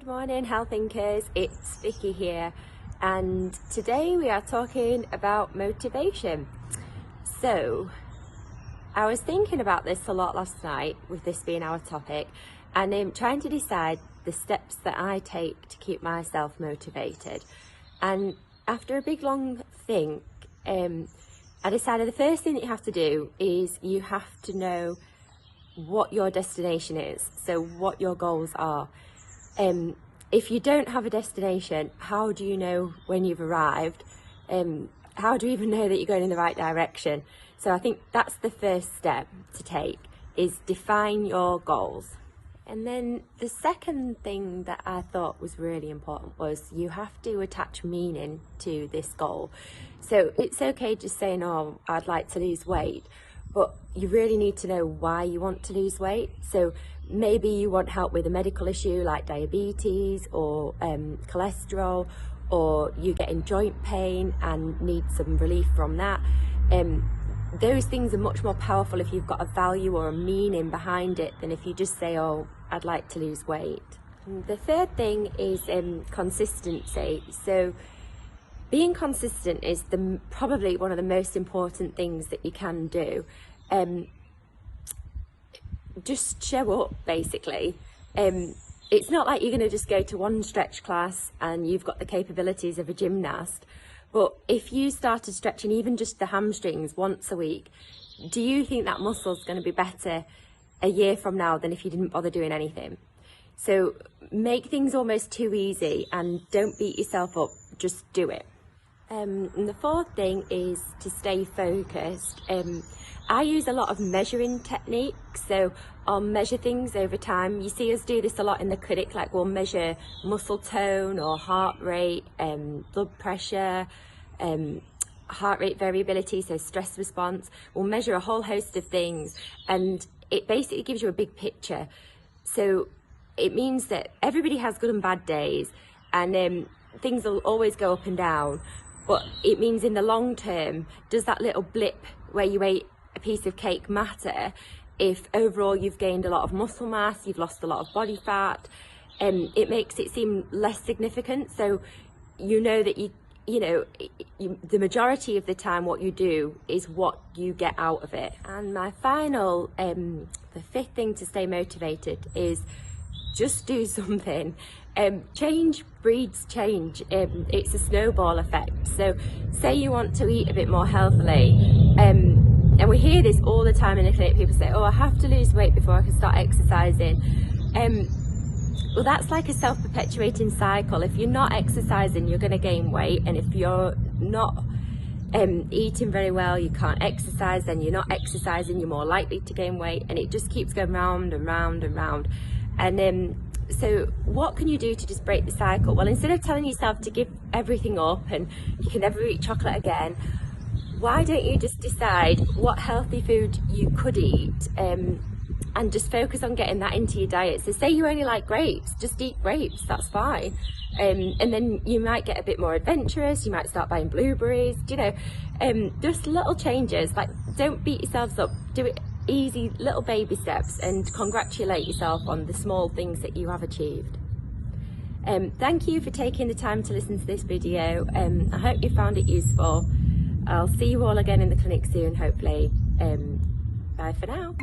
morning, health thinkers, it's Vicky here, and today we are talking about motivation. So I was thinking about this a lot last night, with this being our topic, and trying to decide the steps that I take to keep myself motivated. And after a big long think, I decided the first thing that you have to do is you have to know what your destination is, so what your goals are. If you don't have a destination, how do you know when you've arrived? How do you even know that you're going in the right direction? So I think that's the first step to take, is define your goals. And then the second thing that I thought was really important was you have to attach meaning to this goal. So it's okay just saying, oh, I'd like to lose weight, but you really need to know why you want to lose weight. So maybe you want help with a medical issue like diabetes or cholesterol, or you're getting joint pain and need some relief from that. Those things are much more powerful if you've got a value or a meaning behind it than if you just say, oh, I'd like to lose weight. The third thing is consistency. So being consistent is probably one of the most important things that you can do. Just show up, basically. It's not like you're going to just go to one stretch class and you've got the capabilities of a gymnast, but if you started stretching even just the hamstrings once a week, do you think that muscle's going to be better a year from now than if you didn't bother doing anything? So make things almost too easy and don't beat yourself up, just do it. And the fourth thing is to stay focused. I use a lot of measuring techniques, so I'll measure things over time. You see us do this a lot in the clinic, like we'll measure muscle tone or heart rate, blood pressure, heart rate variability, so stress response. We'll measure a whole host of things, and it basically gives you a big picture. So it means that everybody has good and bad days, and things will always go up and down. But it means in the long term, does that little blip where you ate a piece of cake matter if overall you've gained a lot of muscle mass, you've lost a lot of body fat? It makes it seem less significant. So you know that the majority of the time what you do is what you get out of it. And my final, the fifth thing to stay motivated is just do something. Change breeds change. It's a snowball effect. So say you want to eat a bit more healthily, and we hear this all the time in the clinic. People say, oh, I have to lose weight before I can start exercising. Well, that's like a self-perpetuating cycle. If you're not exercising, you're going to gain weight, and if you're not eating very well, you can't exercise, then you're not exercising, you're more likely to gain weight, and it just keeps going round and round and round. And so what can you do to just break the cycle? Well, instead of telling yourself to give everything up and you can never eat chocolate again, why don't you just decide what healthy food you could eat, and just focus on getting that into your diet? So say you only like grapes, just eat grapes, that's fine. And then you might get a bit more adventurous, you might start buying blueberries, just little changes. Like, don't beat yourselves up, do it easy, little baby steps, and congratulate yourself on the small things that you have achieved. Thank you for taking the time to listen to this video. I hope you found it useful. I'll see you all again in the clinic soon, hopefully. Bye for now.